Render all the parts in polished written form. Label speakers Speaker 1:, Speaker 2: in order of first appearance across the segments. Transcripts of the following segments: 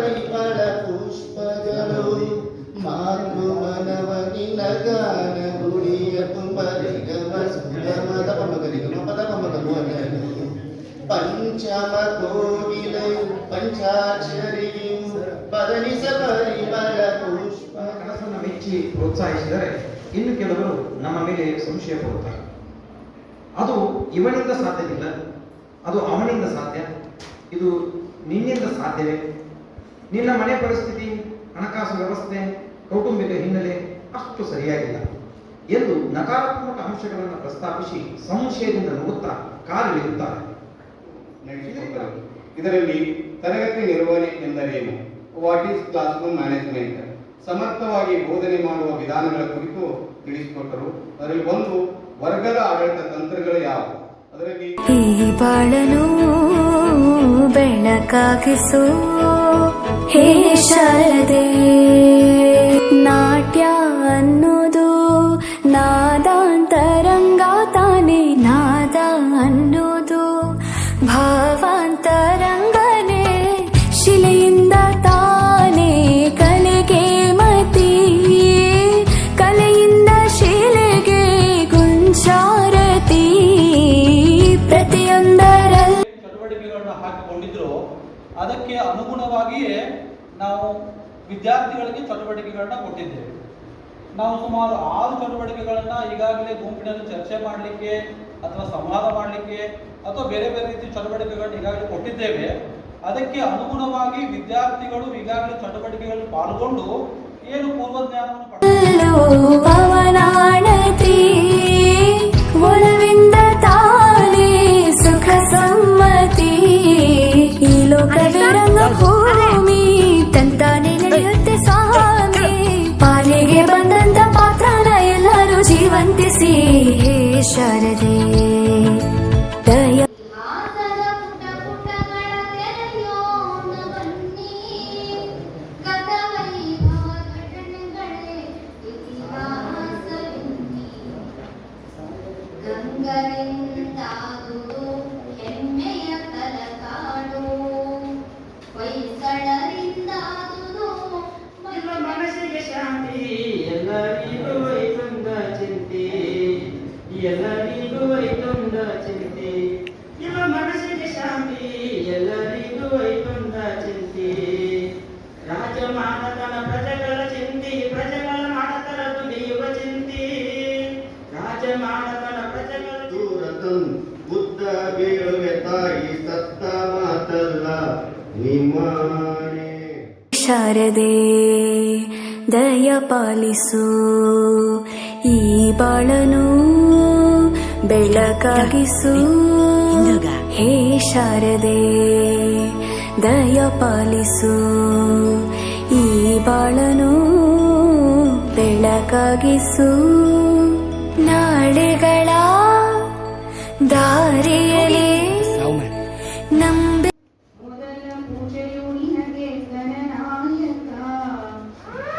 Speaker 1: ಪರಿಮಳ ಪುಷ್ಪಗಳು ಮಾತು ಮನವನಿನ ಗಾನ ಗುಡಿಯ ತುಂಬರಿಗಮ ಸುಗಮದ ಪಮಗರಿಗಮ ಪದ ಪಮಗಮು ಪಂಚಮ ಕೋಗಿಲೆ ಪಂಚಾಕ್ಷರಿಯು ಪದನಿಸ ಪರಿಮಳ ಪುಷ್ಪ.
Speaker 2: ಕನಸನ್ನು ಮೆಚ್ಚಿ ಪ್ರೋತ್ಸಾಹಿಸಿದರೆ ಇನ್ನು ಕೆಲವರು ನಮ್ಮ ಮೇಲೆ ಸಂಶಯ ಪಡುತ್ತಾರೆ. ಅದು ಇವನಿಂದ ಸಾಧ್ಯವಿಲ್ಲ, ಅದು ಅವನಿಂದ ಸಾಧ್ಯ, ಇದು ನಿನ್ನಿಂದ ಸಾಧ್ಯವೇ? ನಿನ್ನ ಮನೆ ಪರಿಸ್ಥಿತಿ, ಹಣಕಾಸು ವ್ಯವಸ್ಥೆ, ಕೌಟುಂಬಿಕ ಹಿನ್ನೆಲೆ ಅಷ್ಟು ಸರಿಯಾಗಿಲ್ಲ ಎಂದು ನಕಾರಾತ್ಮಕ ಅಂಶಗಳನ್ನು ಪ್ರಸ್ತಾಪಿಸಿ ಸಂಶಯದಿಂದ ನೋಡುತ್ತಾ ಕಾಲಿಡುತ್ತಾರೆ.
Speaker 3: ಇದರಲ್ಲಿ ತರಗತಿ ನಿರ್ವಹಣೆ ಎಂದರೇನು, what is class room management, ಸಮರ್ಥವಾಗಿ ಬೋಧನೆ ಮಾಡುವ ವಿಧಾನಗಳ ಕುರಿತು ತಿಳಿಸಿಕೊಟ್ಟರು. ಅದರಲ್ಲಿ ಒಂದು ವರ್ಗದ ಆಡಳಿತ ತಂತ್ರಗಳು ಯಾವುವು, ಅದರಲ್ಲಿ
Speaker 4: ಈ ಬಾಳನು ಬೆಳಕಾಗಿಸು ಹೇ ಶಾರದೆ. ನಾಟ್ಯ ಅನ್ನೋದು ನಾದಾಂತರಂಗ ತಾನೆ, ನಾದ ಅನ್ನೋದು ಭಾವಾಂತರಂಗನೇ, ಶಿಲೆಯಿಂದ ತಾನೇ ಕಲೆಗೆ ಮತಿ, ಕಲೆಯಿಂದ ಶಿಲೆಗೆ ಗುಂಚಾರತಿ. ಪ್ರತಿಯೊಂದರಲ್ಲಿ
Speaker 5: ಚಟುವಟಿಕೆಗಳನ್ನು ಹಾಕಿಕೊಂಡಿದ್ರು, ಅದಕ್ಕೆ ಅನುಗುಣವಾಗಿಯೇ ನಾವು ವಿದ್ಯಾರ್ಥಿಗಳಿಗೆ ಚಟುವಟಿಕೆಗಳನ್ನ ಕೊಟ್ಟಿದ್ದೇವೆ. ನಾವು ಸುಮಾರು 6 ಚಟುವಟಿಕೆಗಳನ್ನ ಈಗಾಗಲೇ ಗುಂಪಿನಲ್ಲಿ ಚರ್ಚೆ ಮಾಡಲಿಕ್ಕೆ ಅಥವಾ ಸಂವಾದ ಮಾಡಲಿಕ್ಕೆ ಅಥವಾ ಬೇರೆ ಬೇರೆ ರೀತಿಯ ಚಟುವಟಿಕೆಗಳನ್ನ ಈಗಾಗಲೇ ಕೊಟ್ಟಿದ್ದೇವೆ. ಅದಕ್ಕೆ ಅನುಗುಣವಾಗಿ ವಿದ್ಯಾರ್ಥಿಗಳು ಈಗಾಗಲೇ ಚಟುವಟಿಕೆಗಳಲ್ಲಿ ಪಾಲ್ಗೊಂಡು ಏನು ಪೂರ್ವಜ್ಞಾನವನ್ನು
Speaker 4: ಪವನಾಣತಿ ಒಲವಿಂದ ತಾನೇ ಸುಖ ಸಮ್ಮತಿ. ಈ ಲೋಕವೇ ರಂಗಭೂಮಿ ತಂತಾನೆ ನಡೆಯುತ್ತೆ ಸ್ವಾಮಿ. ಪಾಲಿಗೆ ಬಂದಂತ ಪಾತ್ರನ ಎಲ್ಲರೂ ಜೀವಂತಿಸಿ ಹೇ ಶಾರದೆ. ದಯ
Speaker 6: ಗಂಗರಿಂದಾದುದು ಹೆಮ್ಮೆಯ ತಲಕಾಡು, ಹೊಯ್ಸಳರಿಂದಾದುದು
Speaker 7: ಮನಸ್ಸಿಗೆ ಶಾಂತಿ, ಎಲ್ಲರಿಗೂ ವೈಕುಂಠ ಚಿಂತೆ, ಎಲ್ಲರಿಗೂ ವೈಕುಂಠ ಚಿಂತೆ. ಇವ ಮನಸ್ಸಿಗೆ ಶಾಂತಿ, ಎಲ್ಲರಿಗೂ ವೈಕುಂಠ ಚಿಂತೆ. ರಾಜ ಮಾಡತನ ಪ್ರಜೆಗಳ ಚಿಂತೆ, ಪ್ರಜೆಗಳ ಮಾಡತನ ದುಡಿಯುವ ಚಿಂತೆ. ರಾಜ ಮಾಡತನ ಪ್ರಜೆಗಳ
Speaker 1: ದೂರತಂ ಬುದ್ಧ ಬೀಳುವೆ ತಾಯಿ ಸತ್ತ ಮಾತಲ್ಲ ನಿಮಾಣೆ.
Speaker 4: ಶಾರದೆ ದಯ ಪಾಲಿಸು, ಈ ಬಾಳನು ಬೆಳಕಾಗಿಸು ಹೇ ಶಾರದೆ. ದಯ ಪಾಲಿಸು, ಈ ಬಾಳನು ಬೆಳಕಾಗಿಸು. ನಾಳೆಗಳ ದಾರಿಯಲ್ಲಿ ನಂಬಿ
Speaker 6: ಮೊದಲ ಪೂಜೆಯು ನಿನಗೆ ಗಣನಾಯಕ.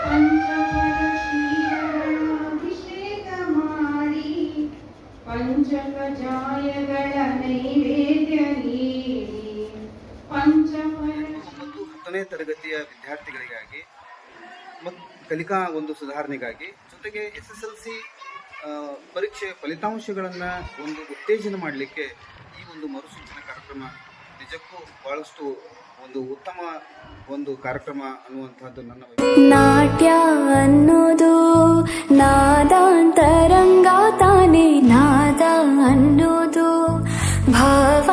Speaker 6: ಪಂಚಫಲ ಕ್ಷೀರಗಳ ಅಭಿಷೇಕ ಮಾಡಿ, ಪಂಚಕಜಾಯಗಳ ನೈವೇದ್ಯ ನೀಡಿ, ಪಂಚಫಲ
Speaker 8: 10ನೇ ತರಗತಿಯ ವಿದ್ಯಾರ್ಥಿಗಳಿಗಾಗಿ ಮತ್ತು ಕಲಿಕಾ ಒಂದು ಸುಧಾರಣೆಗಾಗಿ, ಜೊತೆಗೆ SSLC ಪರೀಕ್ಷೆ ಫಲಿತಾಂಶಗಳನ್ನು ಒಂದು ಉತ್ತೇಜನ ಮಾಡಲಿಕ್ಕೆ ಈ ಒಂದು ಮರುಸೂಚನಾ ಕಾರ್ಯಕ್ರಮ ನಿಜಕ್ಕೂ ಬಹಳಷ್ಟು ಒಂದು ಉತ್ತಮ ಒಂದು ಕಾರ್ಯಕ್ರಮ ಅನ್ನುವಂಥದ್ದು ನನ್ನ.
Speaker 4: ನಾಟ್ಯ ಅನ್ನೋದು ನಾದಾಂತರಂಗ ತಾನೆ, ನಾದ ಅನ್ನೋದು ಭಾವ